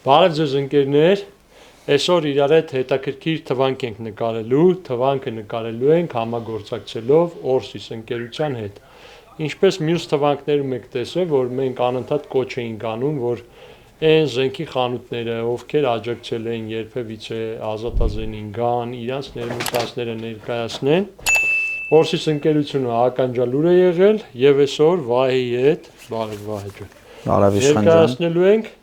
Բարև ձեզ ընկերներ, այսօր իրար հետ հետաքրքիր թվանք ենք նկարելու, թվանքը նկարելու ենք համագործակցելով Orsys ընկերության հետ։ Ինչպես մյուս թվանքներում եք տեսել, որ մենք անընդհատ կոչ էինք անում, որ այն զենքի խանութները, ովքեր աջակցել են երբևիցե ազատազենին գան, իրանց ներմուծածները ներկայացնեն։ Orsys ընկերությունը ականջալուր է եղել եւ այսօր Վահեի հետ, բարև Վահե ջան, ներկայացնելու ենք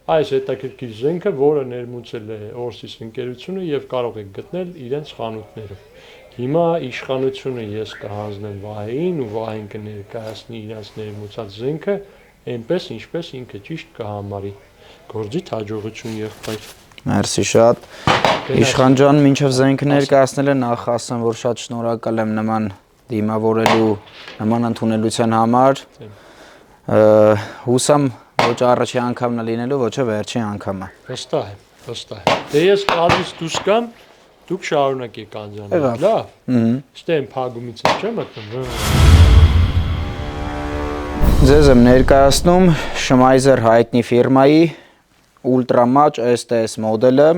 այս հետաքրքիր զենքը, որը ներմուծել է Orsys ընկերությունը եւ կարող եք գտնել իրենց խանութներում։ Հիմա իշխանությունը ես կհանձնեմ Վահեին ու Վահեն կներկայացնի իրենց ներմուծած զենքը, այնպես ինչպես ինքը ճիշտ կհամարի։ Գործիդ հաջողություն եղբայր։ Մերսի շատ։ Իշխան ջան, մինչև զենքը ներկայացնելը նախ ասեմ, որ շատ շնորհակալ եմ նման դիմավորելու, նման ընդունելության համար։ Հուսամ ոչ առաջի անգամն է լինելու, ոչ վերջի անգամը։ Վստահ եմ։ Դե ես կադրից դուրս գամ, դուք շարունակեք անձանալ, լավ։ Ստե փագումից չեմ մտնում։ Ձեզ եմ ներկայացնում Schmeiser հայտնի ֆիրմայի Ultramatch STS մոդելը,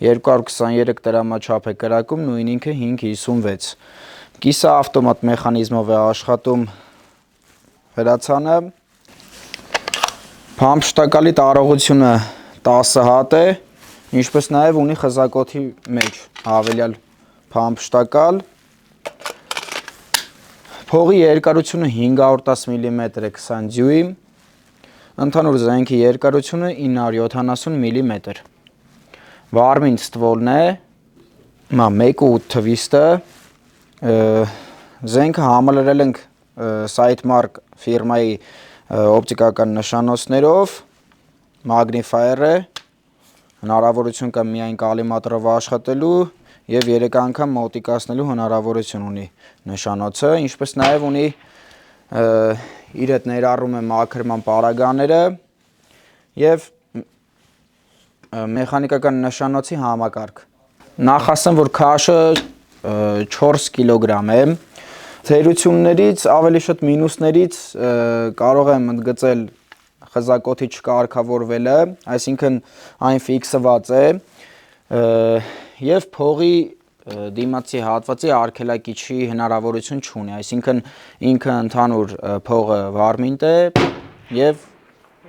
223 դրամաչափ է կրակում, նույն ինքը 556։ Կիսա ավտոմատ մեխանիզմով է աշխատում հրացանը։ Փամփշտակալի տարողությունը 10 հատ է, ինչպես նաև ունի խզակոթի մեջ հավելյալ փամփշտակալ։ Փողի երկարությունը 510 մմ է 20 դյույմ։ Ընդհանուր զենքի երկարությունը 970 մմ։ Վարմին ստվոլն է, 1.8 թվիստը։ Զենքը համալրել ենք Sightmark ֆիրմայի օպտիկական նշանոցներով, մագնիֆայեր է, հնարավորություն կա միայն կալիմատրով աշխատելու եւ 3 անգամ մոտիկացնելու հնարավորություն ունի նշանոցը, ինչպես նաեւ ունի իր հետ ներառում է մաքրման պարագաները եւ մեխանիկական նշանոցի համակարգ։ Նախ ասեմ, որ քաշը 4 կիլոգրամ է։ Թերություններից, ավելի շատ մինուսներից կարող եմ ընդգծել խզակոթի չկարգավորվելը, այսինքն այն ֆիքսված է եւ փողի դիմացի հատվածի արգելակիչի հնարավորություն չունի, այսինքն ինքը ընդհանուր փողը վարմինտ է եւ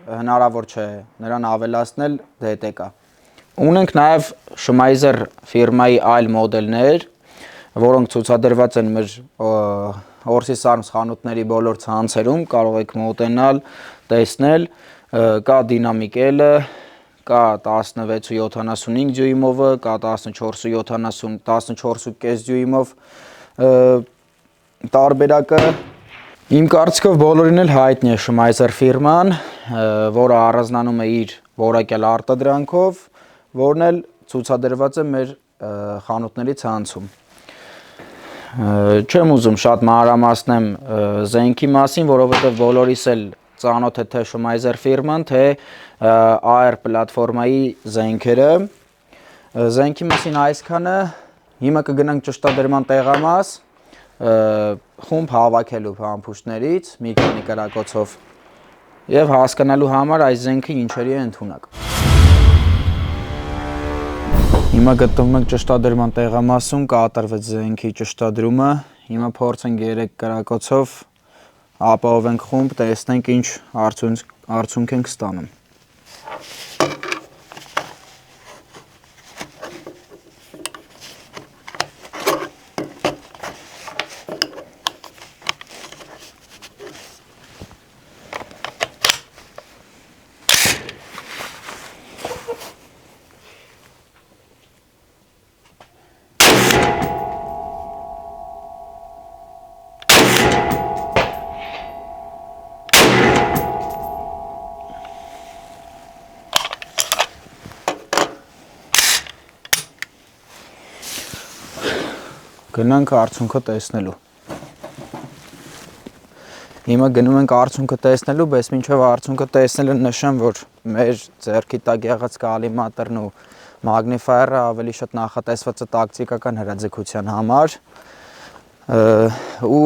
հնարավոր չէ նրան ավելացնել DTK։ Ունենք նաեւ Schmeiser ֆիրմայի այլ մոդելներ, որոնք ցուցադրված են մեր Orsys Arms խանութների բոլոր ցանցերում, կարող եք մոտենալ, տեսնել, կա դինամիկ L-ը, կա 16.75 դյույմովը, կա 14.5 դյույմով տարբերակը։ Իմ կարծիքով բոլորին էլ հայտնի է Schmeiser ֆիրման, որը առանձնանում է իր որակյալ արտադրանքով, որն էլ ցուցադրված է մեր խանութների ցանցում։ Չեմ ուզում շատ մանրամասնեմ զենքի մասին, որովհետև բոլորիս էլ ծանոթ է թե Schmeiser ֆիրման, թե AR պլատֆորմայի զենքերը։ Զենքի մասին այսքանը, հիմա կգնանք ճշտադրման տեղամաս, խումբ հավաքելու փամփուշտներից մի քանի կրակոցով եւ հասկանալու համար այս զենքը ինչերի է ընդունակ։ Հիմա գտնվում ենք ճշտադրման տեղամասում, կատարվեց զենքի ճշտադրումը, հիմա փորձենք 3 կրակոցով ապահովենք խումբ, տեսնենք ինչ արդյունք ենք ստանում։ Գնանք արդյունքը տեսնելու։ Հիմա գնում ենք արդյունքը տեսնելու, բայց մինչև արդյունքը տեսնելը նշեմ, որ մեր ձեռքի տակ եղած կալիմատրն ու մագնիֆայերը ավելի շատ նախատեսված է տակտիկական հրաձգության համար ու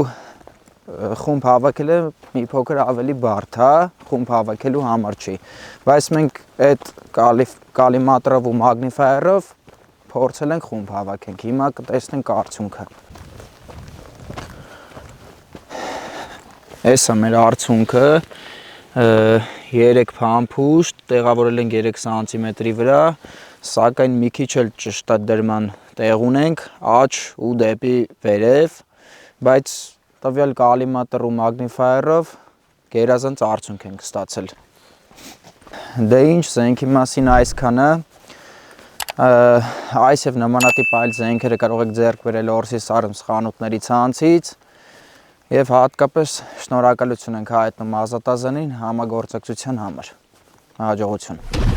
խումբ հավաքելը մի փոքր ավելի բարդ է, խումբ հավաքելու համար չի, բայց մենք այդ կալիմատրով ու մագնիֆայերով փորձել ենք խումբ հավաքենք, հիմա կտեսնենք արդյունքը։ Էսա մեր արդյունքը, 3 փամփուշտ, տեղավորել ենք 3 սանտիմետրի վրա, սակայն մի քիչ էլ ճշտադրման տեղ ունենք, աջ ու դեպի վերև, բայց տվյալ կալիմատր ու մագնիֆայերով գերազանց արդյունք ենք ստացել։ Դե ինչ, զենքի մասին այսքանը, այս եւ նմանատիպ այլ զենքերը կարող եք ձեռք բերել Օրսի Սարմս խանութների ցանցից եւ հատկապես շնորհակալություն ենք հայտնում Ազատազենին համագործակցության համար։ Հաջողություն։